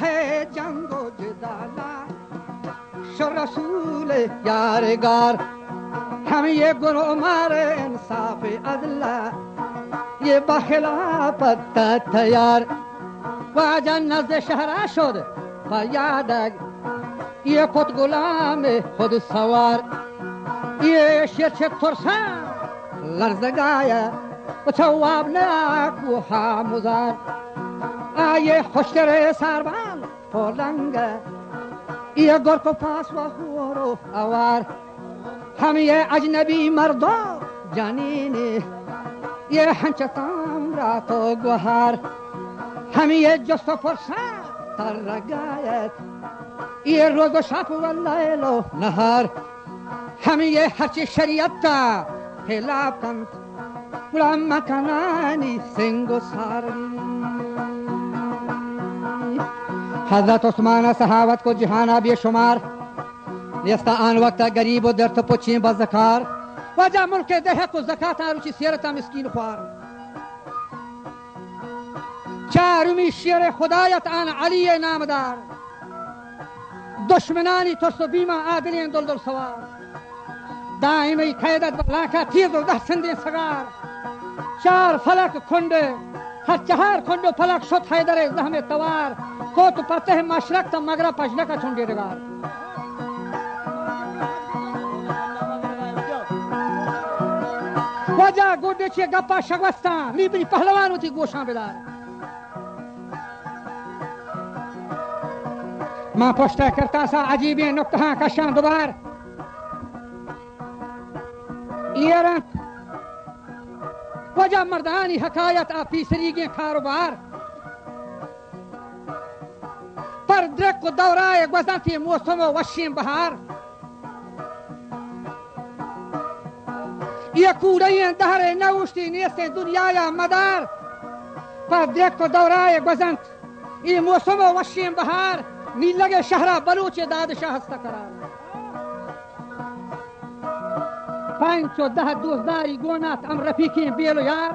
है जंगो जिदाला शो रसूल यारगार हम ये गुरो मारे इंसाफ अदला ये बखिलाफत तैयार वाजा नज़ शहरा शुद फरियादग ये खुद गुलाम खुद सवार ये शेर थुरसा लर्ज़ गाया उछवाब नाक वो हामुजार आये खुशरे सारबान पोलंग ये गोर को पास वहुरो आवार हम ये अजनबी मर्दों जानीने ये हंचताम रातो गुहार हम ये जस्तो फरसा तर रगायत ये रोज़ो शाफ वल्लैलो नहार हम ये हर्च शरीयता खिलाफ कंत गुलाम कनानी सिंगो सारनी हजरत उस्मान सहावत को जहाना बेशुमार नेस्ता आन वक्त गरीब दर्द पुछी बज़कार वजह मुल्क दह को ज़कात रुचि सेरता मिस्कीन ख्वार चारुमी शेर खुदायत आन अली नामदार दुश्मनानी तुर्सो बीमा आदिलें दुलदुल सवार दाइमी खैदत लाखा थीज़ो दह संदे सगार चार फलक खुंडे हर चार खुंडो फलक शुद्ध हैदरे जहमे तवार को तो पते है मशरक तो मगरा पशना का छुंडे रगार वजह गोडे छे गप्पा शगवस्ता लीबरी पहलवान होती गोशा बेदार मां पोस्टा करता सा अजीबे नुक्ता कशां दुबार ये वजह मर्दानी हकायत आपी सरीगे कारोबार पर द्रक को दौराए गजाती मौसम वशीम बहार ये कूड़े दहरे नौश्ती नेस्ते दुनिया या मदार पर द्रक को दौराए गजंत ये मौसम वशीम बहार नी लगे शहरा बलूचे दादशाह हस्ता करार पांचो दह दोस्तदारी गोनात अम रफीकी बेलो यार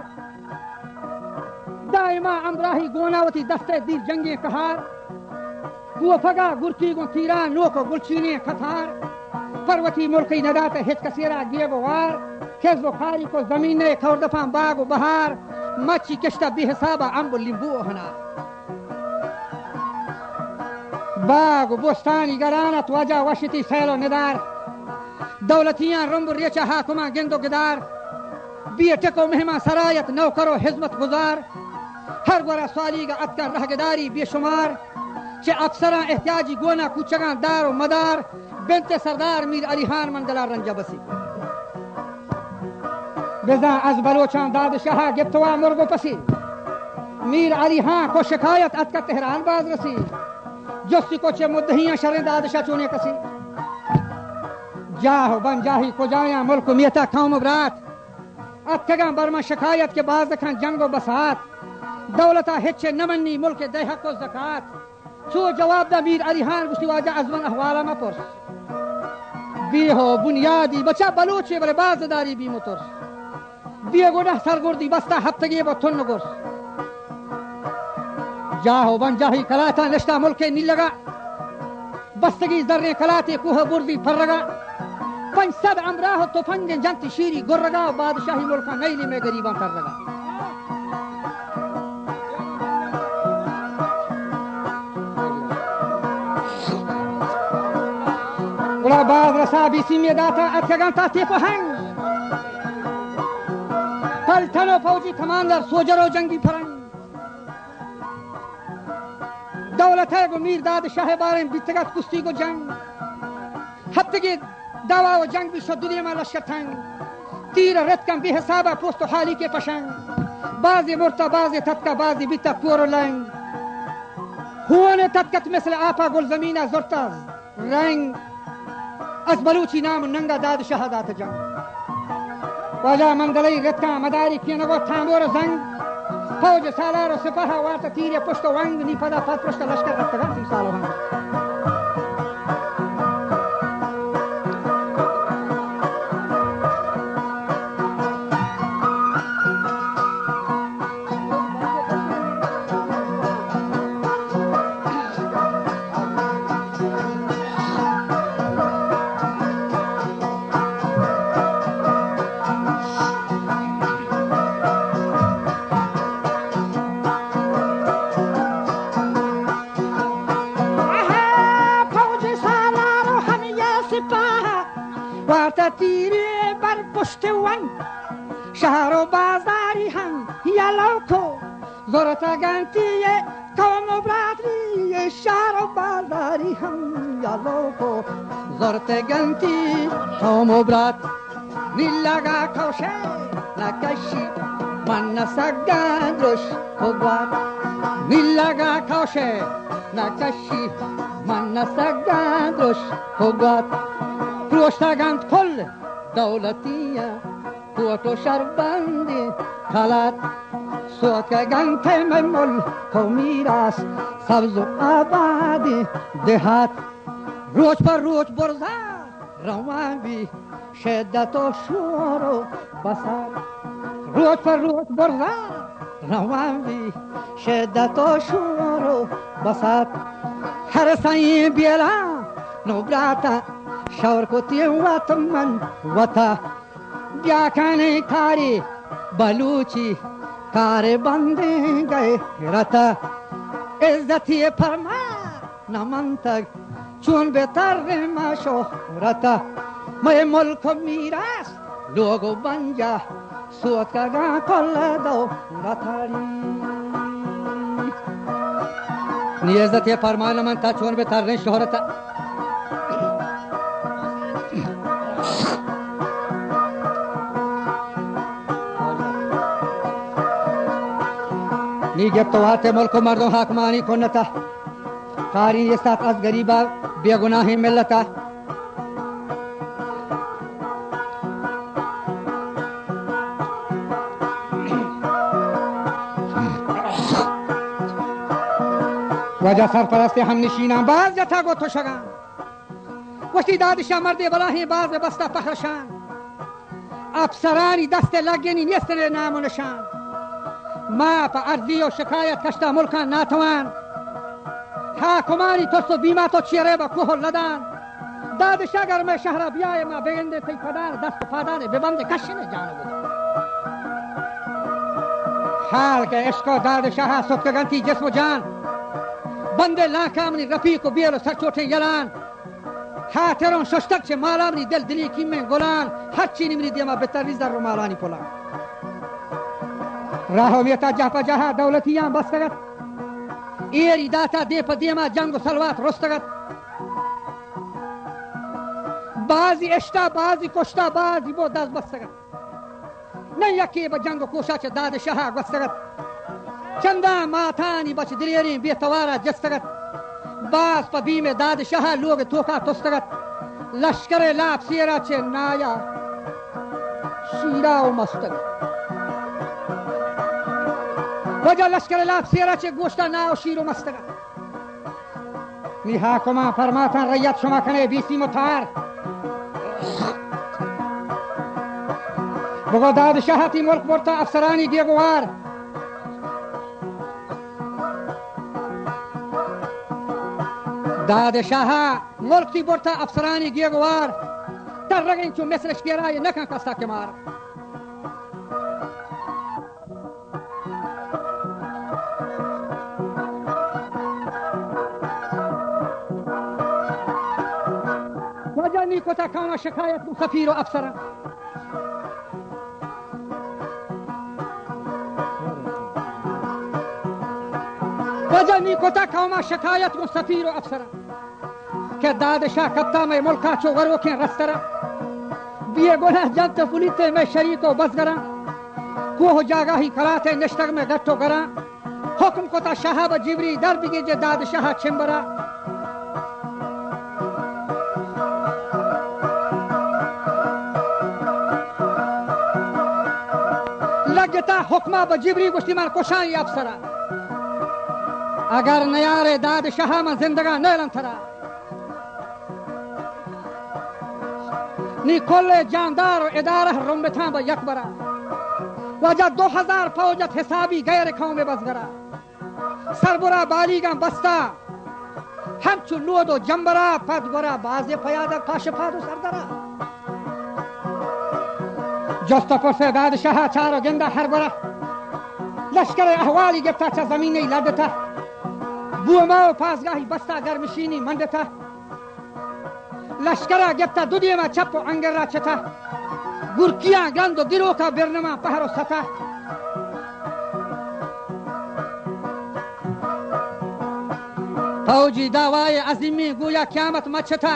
दाइमा अमराही गोनावती दस्ते दीर जंगे कहार वो फगा गुरकी गो तीरा नोको गुलचीने खथार पर्वती मुल्की नदात हिच कसेरा गेबो वार खेज बुखारी को जमीने खौर दफा बाग बहार मच्छी किश्ता बेहिसाबा अम्ब लिंबू हना बाग बोस्तानी गराना त्वजा वशती सैलो निदार दौलतियां रंब रेचा हाकुमा गेंदो गिदार बीटे को मेहमा सरायत नौ करो हिजमत गुजार हर गोरा साली का अतका रहगदारी बेशुमार चे अक्सरा एहतियाजी गोना कुचगा दार मदार बिनते सरदार मीर अली खान मंगला रंजा बसी बेजा अज बलोचां दादशाह गिफ्तवा मुर्गो पसी मीर अली खान को शिकायत अतका तेहरान बाज रसी जोस्ती को चे मुद्दहियां शरें दादशाह चुने कसी जाहो बन जाही को जाया मुल्क मियता कौम बरात अतका बर्मा शिकायत के बाद खान जंगो बसात दौलता हिच्चे नमन्नी मुल्क देह को ज़कात सो जवाब दा मीर अली खान गुस्ती वाजा अजमन अहवाला में पुरस बेहो बुनियादी बचा बलोचे बरे बाजदारी बी मुतुरस बे गोडा सरगुर्दी बस्ता हफ्तगे बथुन गुर्स जाहो बन जाही कलाता निश्ता मुल्क नी लगा बस्तगी जर्रे कलाते कुह बुर्दी फर्रगा पंचद अमराह तुफंगे जंत शीरी गुर्रगा बादशाही मुल्का नैली में गरीबा कर लगा गुला बाज रसा बीसी में दाता अथगंता ते पहंग पलटनो फौजी कमांडर सोजरो जंगी फरंग दौलत है गो मीर दादशाह बारे बितगत कुश्ती को जंग हफ्तगी दवा व जंग भी दुनिया में लश्कर थंग तीर रत कम बेहिसाबा पोस्तो हाली के पशंग बाजी मुर्ता बाजी तत्का बाजी बिता कोरो लंग हुआ ने तत्कत मिसल आपा गुल जमीना जुर्ता रंग अस बलूची नाम नंगा दादशाह दात जंग वाजा मंदलई रत का मदारी की नगो थांबोर जंग फौज सालारो सिपाहा वाता तीर पुष्तो वंग नी पदा पद पुष्ट लश्कर रत्तगा ती सालो हंग تیری بر پشت ون شهر و بازاری هم یلو کو زورت گنتی قوم و برادری شهر و بازاری هم یلو کو زورت گنتی قوم و براد نیلگا کوشه نکشی من نسگن روش خوبات نیلگا کوشه نکشی من نسگن روش خوبات پروشتگند کل دولتیه کوتو شربندی خلات سوکگند تم ملک و میراث سبز و آبادی دهات روز پر روز برزا روان بی شدت و شور و بساط روز پر روز برزا روان بی شدت و شور و بساط هر سعی بیلا نوبراتا شور کوتی وات من وتا بیا کنے کاری بلوچی کار بندے گئے رتا عزتی فرما نمن تک چون بہتر ما شهرتا میں ملک میراث لوگو بن جا سوت کا گا کل دولتاری نی عزتی فرما نمن تک چون بہتر شهرتا نیجب تو آتے ملک و مردوں حاکمانی کنتا قاری یہ ساتھ از گریبا بے گناہی ملتا وجہ سرپرستی ہم نشینان باز جتا گو تو شگان وشتی دادشاہ مرد بلاہی باز بستا پخرشان افسرانی دست لگنی نیستر نام و نشان ما پا عرضی و شکایت کشتا ملکان ناتوان حاکمانی توستو بیما تو چیره با کوه لدان دادشاه گر میں شهر بیای ما بگنده تی پدان دست پادان ببند کشن جانو بودن حال که عشق و دادشاه سکتگنتی جسم و جان بنده لاکامنی رفیق و بیل و سرچوٹیں یلان حاترون ششتک چه مالامنی دل دلی کیمن گلان هر چینی منی دیما بهتر ریز در رو مالانی پلان راهویتا جه پا جه دولتیان بستگت ایری داتا دی پا دیما جنگ و سلوات رستگت بازی اشتا بازی کشتا بازی بود دست بستگت نه یکی با جنگ و کوشا چه داد شاه بستگت چندا ماتانی بچ دلیرین بی توارا جستگت باز پا بیم داد شاه لوگ توکا تستگت لشکر لاب سیرا چه نایا شیرا و مستگت وجہ لشکر لاب سیرا چه گوشتا ناو شیر و مستگت نی حاکمان فرماتان ریت شما کنه بیسی متار بگو داد شاہتی ملک برتا افسرانی گیگوار داد شاہ ملک تی برتا افسرانی گیگوار تر رگن چون مثلش پیرای نکن کستا کمار وجہ نی کو تا کانا شکایت کو سفیر و افسران وجنی کتا قوما شکایت کو سفیر و افسر کہ دادشاہ کپتا میں ملکا چو غرو کے رسترا بیے گناہ جنت پولیتے میں شریک و بزگرا کوہ جاگاہی کراتے نشتگ میں گٹو گرا حکم کتا شہاب جبری در بگی جے دادشاہ چمبرا لگتا حکمہ بجبری گشتی مار کشانی افسرا اگر نیار داد شاہ من زندگا نیلن ترا نی کل جاندار و ادارہ رمبتان با یک برا وجہ 2000 فوجت حسابی غیر قوم بزگرا سربرا بالیگان بستا همچو لود و جنبرا پدگرا بازی پیاده کاشفاد و سردرا جستا پرسه داد شاہ چارو گنده هر برا لشکر احوالی گفتا چه زمینی لدتا بو ما و پاسگاهی بستا گرمشینی مندتا लश्करा गिफ्ता दुनिया में छप्पो अंगरा छता गुरकिया गंदो दिरो का बिरनमा पहरो सता फौजी दावाए अजीमी गोया क़यामत मचता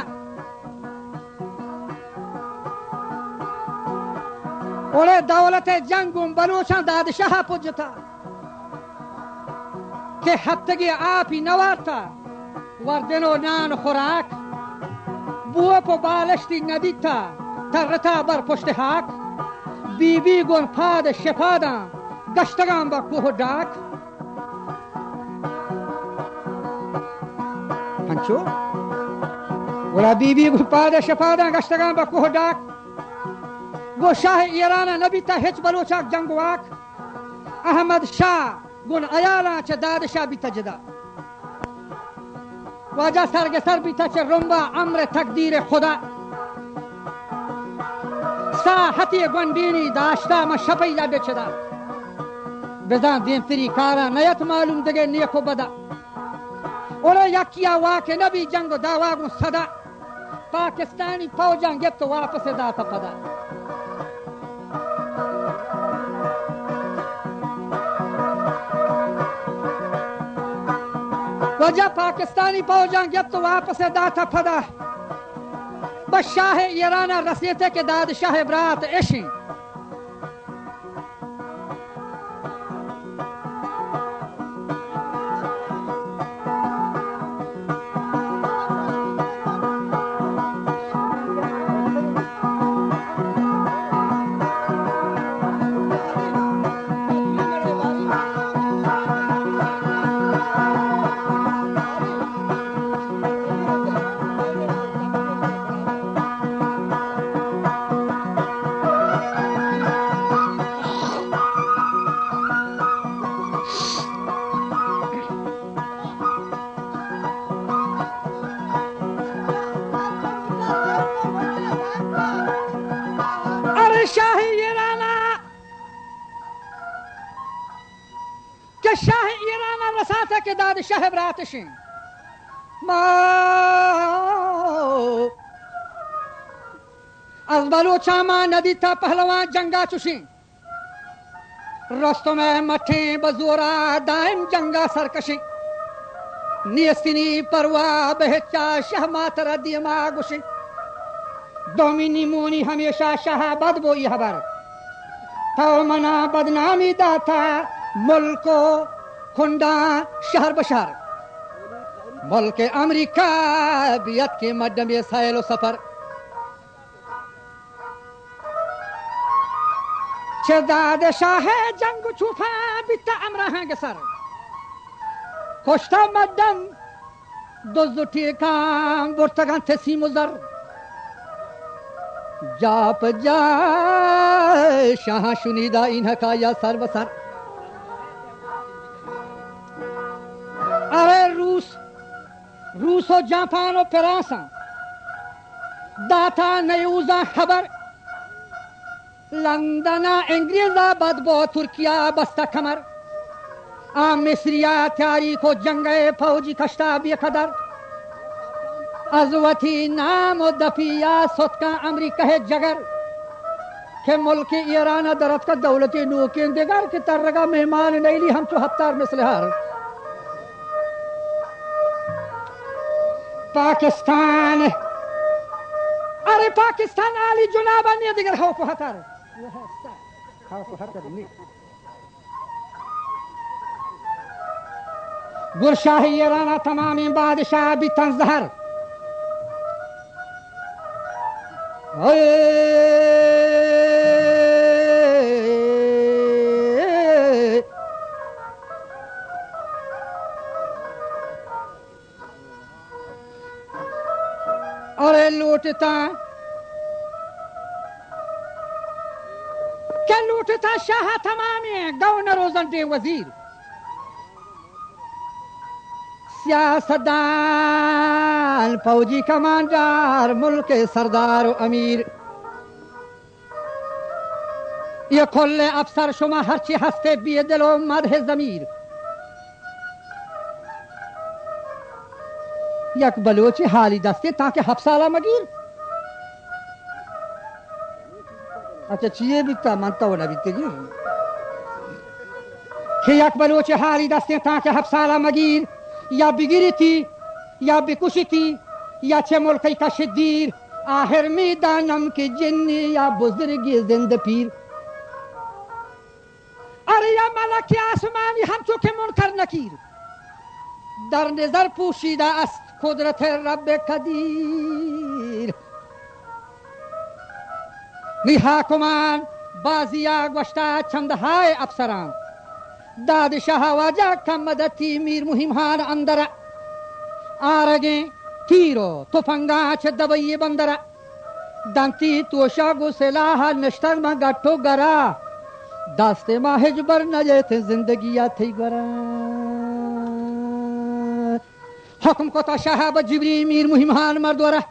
ओले दौलत जंगुम बलोचा दादशाह पुजता के हफ्तगी आप ही नवारता वर्दनो नान खुराक बुआ पो बालश्ती नदीता तरता बर पुष्ट हाक बीबी गुन फाद शफादा गश्तगाम बकुह डाक पंचो ओला बीबी गुन फाद शफादा गश्तगाम बकुह डाक वो शाह ईरान नबीता हिच बलोचाक जंगवाक अहमद शाह गुन अयाला च दादशाह भी तजदा वाजा सर के सर भी तच रुम्बा अम्र तकदीर खुदा सा हती गुंडीनी दाश्ता म शपैला बेचदा बेजा दिन तेरी कारा नयत मालूम दगे नियको बदा ओले यकिया वाके नबी जंग दावा गु सदा पाकिस्तानी फौजां गे तो वापस दाता पदा वजह पाकिस्तानी फौजां गे तो वापस दाता पदा बशाह ईराना रसीते के दादशाह ब्रात एशी शाह ईराना रसाता के दादशाह ब्रातशिं बलोचा मां नदी था पहलवान जंगा चुशी रस्तों में मठे बजोरा दाइम जंगा सरकशी नियस्तिनी परवा बहचा शाह मातरा दियमा गुशी दोमिनी मोनी हमेशा शाह बदबो यहबर तो मना बदनामी दाता मुल्को खुंडा शहर बशर मुल्क अमेरिका बियत के मड्डम ये सायलो सफर चदाद शाह जंग छुफा बिता अमरा है गसर खुशता मड्डम दोजुटी काम बुर्तगन तसी मुजर जाप जा शाह शुनीदा इनका या सर्वसर अरे रूसो जापानो फ्रांसा दाता नयूजा खबर लंदना अंग्रेजा बदबो तुर्किया बस्ता कमर आ मिस्रिया त्यारी को जंगे फौजी कश्ता बेकदर अजवती नाम दफिया सोतका अमरीका है जगर के मुल्क ईरान दरत का दौलती नूकिन दिगर की तरगा मेहमान नईली हम तो हफ्तार मिसलहर पाकिस्तान अरे पाकिस्तान आली जुनाबा ने दिगर हो को हतर नहीं गुरशाह ईराना तमामी बादशाह भी तंजहर अरे लूटता क्या लूटता शाह तमामी गवर्नर रोजन वजीर सियासतदान फौजी कमांडर मुल्क सरदार अमीर ये खोले अफसर शुमा हरची हस्ते बिए दिलो मदह जमीर यक बलोच हाली दस्ते ताकि हफ्साला मगीर अच्छा चीए बिता मानता हो ना बीते जी कि यक बलोच हाली दस्ते ताकि हफ्साला मगीर या बिगिरी थी या बिकुशी थी या छे मुल्क का शिद्दीर आखिर मैदानम के जिन्नी या बुजुर्गी जिंद पीर अरे या मलक आसमानी हम चुके मुनकर नकीर दर नजर पोशीदा است قدرت رب قدیر نیحاکمان بازیا گوشتا چندهای افسران دادشاه واجه کم مدتی میر مهمهان اندر آرگیں تیرو تفنگا چه دبئی بندر دانتی توشا گو سلاح نشتر ما گٹو گرا دست ما هجبر نجیت زندگی تھی گرا حکم کو تا شهاب جبری میر مهمهان مردوره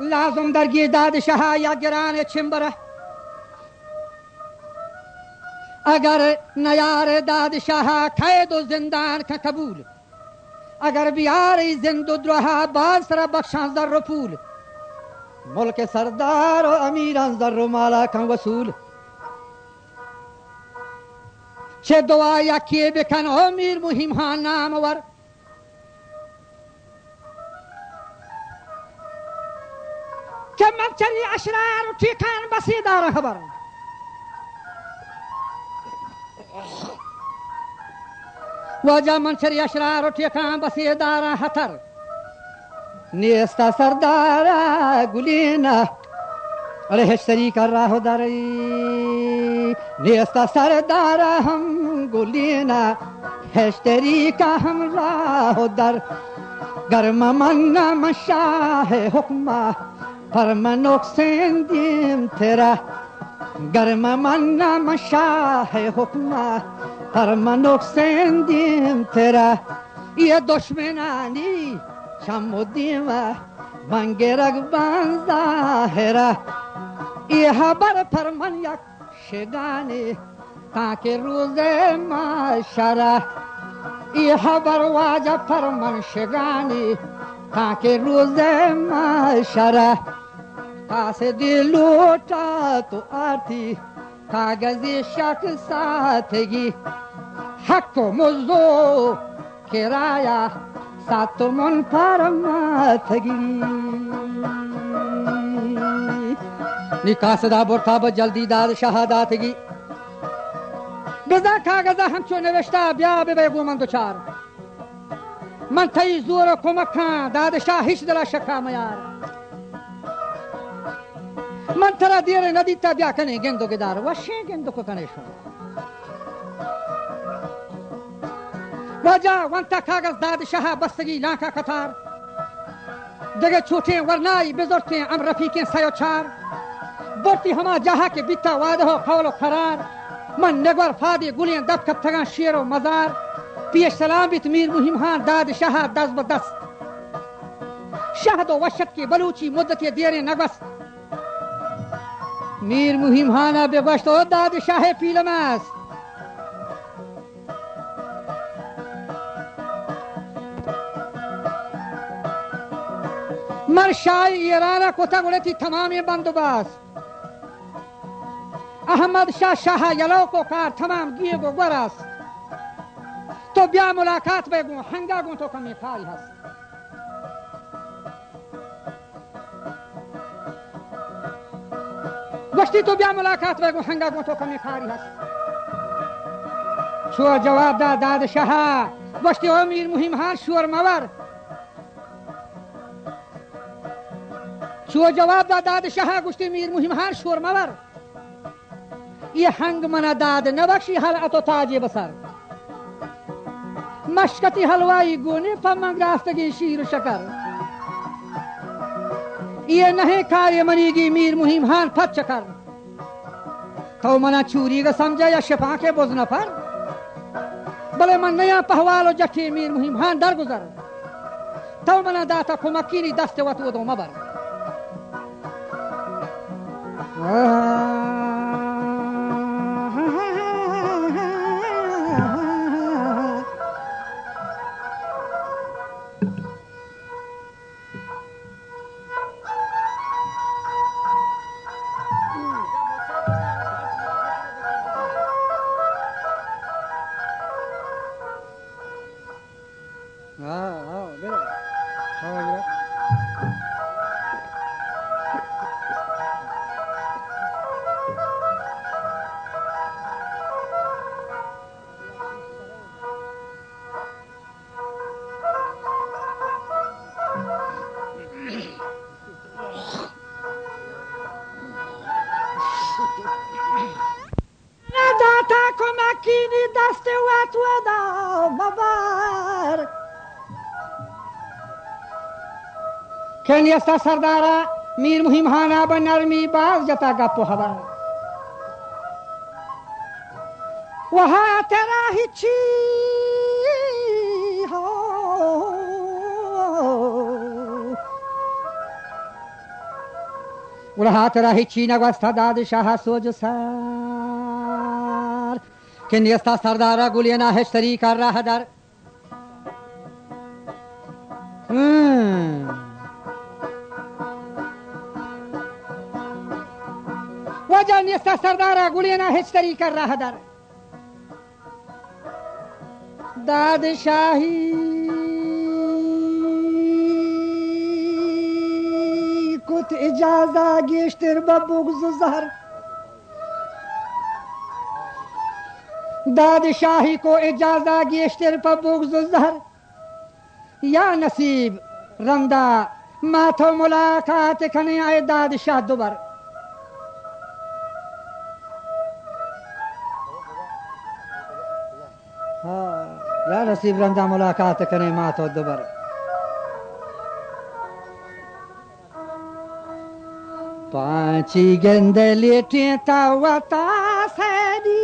لازم درگی داد شاه یا گران چنبره اگر نیار داد شاه قید و زندان کا قبول اگر بیاری زند و درها باز سر بخشان زر و پول ملک سردار و امیران زر و مالا کن وصول چه دعا یکی بکن او میر مهمهان نامور که مبچری اشرار و ٹھیکان بسی دار خبر واجه منشری اشرار و ٹھیکان بسی دار خطر نیستا سردار گلینا رهشتری کر راه داری نیستا سردار هم گلینا هشتری کا هم راه در گرم من نام شاه حکمه پر من اکسندیم تیرا گرم من نام شاه حکمه پر من اکسندیم تیرا یہ دشمنانی شم و دیمه منگرگ بان ظاهره یہ خبر پر من یک شگانی تاکہ روز معاشره یہ خبر واجب پر من شگانی تاکہ روز معاشره پاس دل لوٹا تو آتی کاغذی شک ساتگی حق و مزدو کرایہ سات من فرماتگی نکاس دا برتاب جلدی داد شهاداتگی بزا کاغذا همچو نوشتا بیا ببیگو من دوچار من تایی زور و کمکان داد شاه هیچ دلا شکا میار من ترا دیر ندیتا بیا کنی گندو گدار وشی گندو کو کنی شو واجا وانتا کاغذ داد شاه بستگی لانکا قطار دگه چھوٹیں ورنائی بزرگتیں ام رفیقیں سیو چار برتی ہما جہاں کے بیتا وعدہ و قول و قرار من نگور فادی گلین دب کب تگان شیر و مزار پیش سلام بیت میر مهمهان داد شاه دست به دست شهد و وشت کی بلوچی مدتی دیر نگست میر مهمهان بگوشت و داد شاه پیلم است مر شاه ایران کتا گلتی تمامی بندوبست احمد شاه یلو کو کار تمام گیه گو گر است تو بیا ملاقات بگو هنگا گون تو کمی کاری هست گشتی تو بیا ملاقات بگو هنگا گون تو کمی کاری هست شو جواب داد شاه گشتی او میر مهمهان شور مور شو جواب داد شاه گشتی میر مهمهان شور مور یہ ہنگ منا داد نبخشی حلعت و تاج بسر مشکتی حلوائی گونے پمنگ راستگی شیر و شکر یہ نہیں کاری منیگی میر مهمهان پت چکر تو منا چوری گا سمجھا یا شپا کے بوز نفر بلے من نیا پہوال و جٹی میر مهمهان در گزر تو منا داتا کمکینی دست و تو دو مبر हाँ बेटा हाँ बेटा data come a kini daste wat wada babar ken yasta sardara mir muhim hana banarmi baz jata ga pohaba waha tera hichi ho waha tera hichi na gwasta dad shah soj sar ken yasta sardara guliana heshtari kar raha dar وجن يستا سردارا قولينا هشتري कर रहा दर दाद शाही कुत इजाजा गेश्तर बबुग्ज जहर दाद शाही को इजाजा गेश्तर बबुग्ज जहर या नसीब रंदा माथो मुलाकात खने आए दाद शाह दुबर हाँ या नसीब रंदा मुलाकात करें माथो दुबर पांची गेंदे लेटे तावता सैदी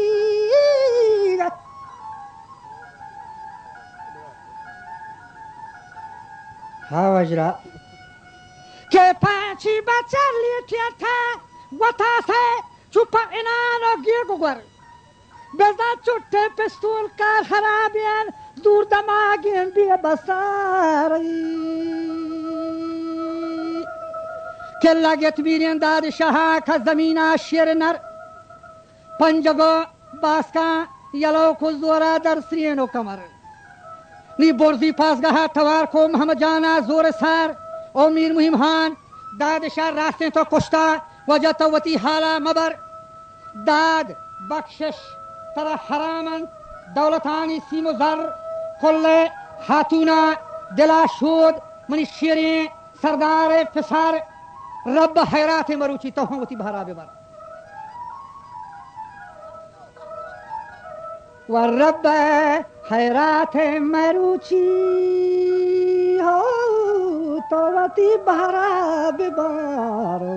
हाँ वजरा के पांची बच्चा लेटे था वता से चुपा इनानो गिर गुगर बेजा चुट्टे पिस्तूल कार खराबियन दूर दमागियन भी बसारी के लागत वीरियन दाद शाह का जमीना शेर नर पंजगो बासका यलो को जोरा दर श्रीनो कमर नी बोर्जी पास गहा तवार को मोहम्मद जाना जोर सार ओ मीर मुहिम खान दाद शाह रास्ते तो कुश्ता वजह तवती हाला मबर दाद बख्शिश तरा हरामन दौलतानी सीमो जर कुल्ले हातूना दिला शोद मनी शेरे सरदार फिसार रब हैरात मरूची तो होती भरा बेबर व रब हैरात मरूची हो तो वती भरा बेबारो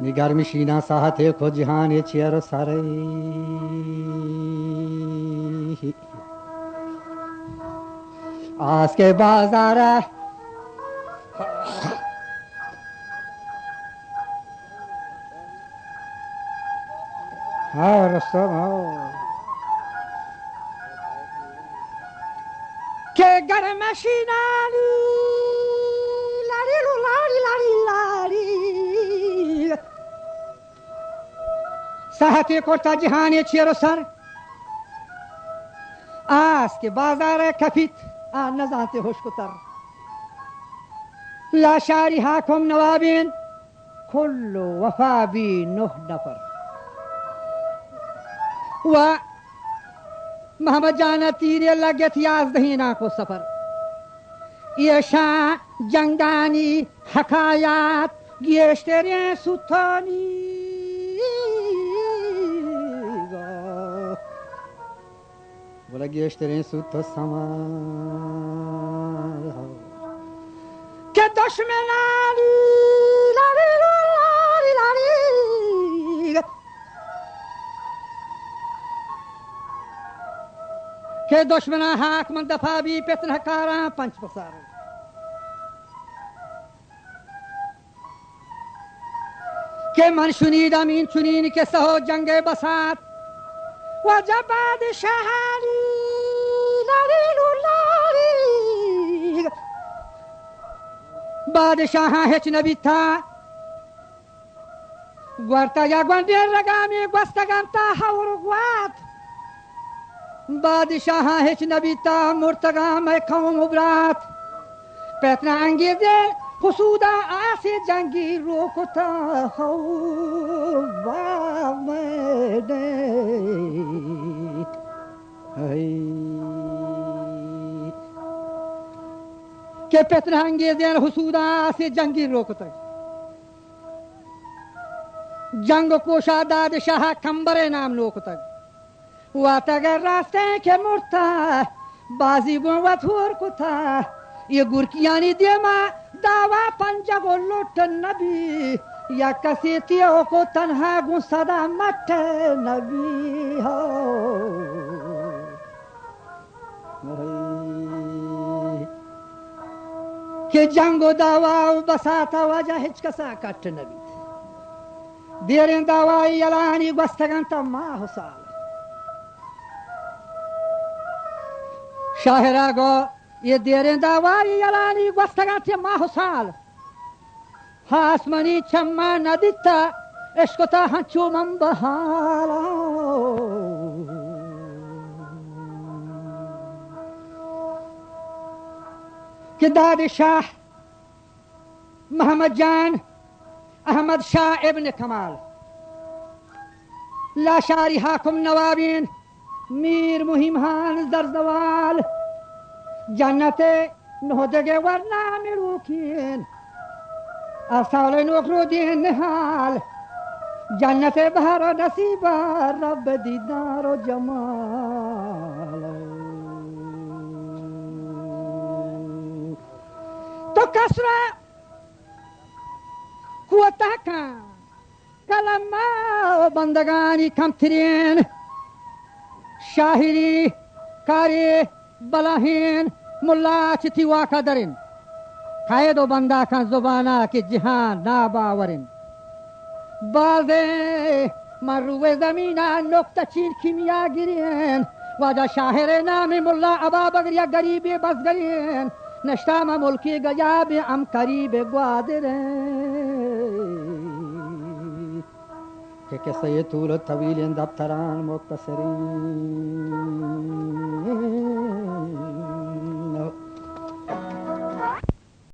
निगर मिशीना साहते खो जहान चेयर सारे आज के बाजार हाँ रस्तम हाँ के घर मशीना लारी लारी लारी लारी साहते कोटा जहान चेयर सर आज के बाजार कफित आ नजाते होश कुतर ला शारी हाकुम नवाबिन कुल्लु वफाबी नुह नफर व मोहम्मद जाना तीरे लगत याज दहीना को सफर ये शाह जंगानी हकायात गेश्तरे सुथानी बोला गेश्तरे सुथ समार के दुश्मनानी लारी लारी लारी के दुश्मना हाक मन दफा भी पेतन कारा पंच पसार के मन शुनीद अमीन चुनीन के सहो जंगे बसात वजह बादशाहानी लारी लारी बादशाह हेच नबी था गुarta या गुंडे रगा में गुस्तगंता हावर गुआत बादशाह हिच नबीता मुर्तगा मैं खाऊं मुबरात पैतना अंगेजे हुसूदा आसे जंगी रोकता हो वामने के पैतना अंगेजे हुसूदा आसे जंगी रोकता जंग कोशा दादशाह कंबरे नाम लोकता वातगर रास्ते के मुर्ता बाजी गोवत होर कुथा ये गुरकियानी देमा दावा पंजगो लोट नबी या कसीतियों को तन्हा गुस्सा मत नबी हो के जंगो दावा बसाता वजह हिचकसा कट नबी देरे दावा यलानी गस्तगंता मा हुसाल शाहरा गो ये देरे दावाई यलानी गस्तगंता मा हुसाल हासमनी चम्मा नदिता इश्कता हंचू मंबहाला कि दादशाह मोहम्मद जान अहमद शाह इब्न कमाल लाशारी हाकुम नवाबीन मीर मुहिम खान जरजवाल जन्नते नोदगे वरना मिरुकीन असाले नोखरुद्दीन निहाल जन्नते बहर नसीबा रब दीदारो जमाल तो कसरा कुवता का कलमा बंदगानी कमतरीन शाहिरी कारी बलाहीन मुल्ला चितिवा का दरिन खाए दो बंदा का जुबाना के जिहान नाबावरिन बाजे मरुए जमीना नुक्ता चीन खिमिया गिरिन वाजा शाहिर नामी मुल्ला अबा बगरिया गरीबे बस गरीन नश्तामा मुल्की गजाबे अम करीबे ग्वादिरे के सये तूल तवील दफ्तरान मुक्तसरीन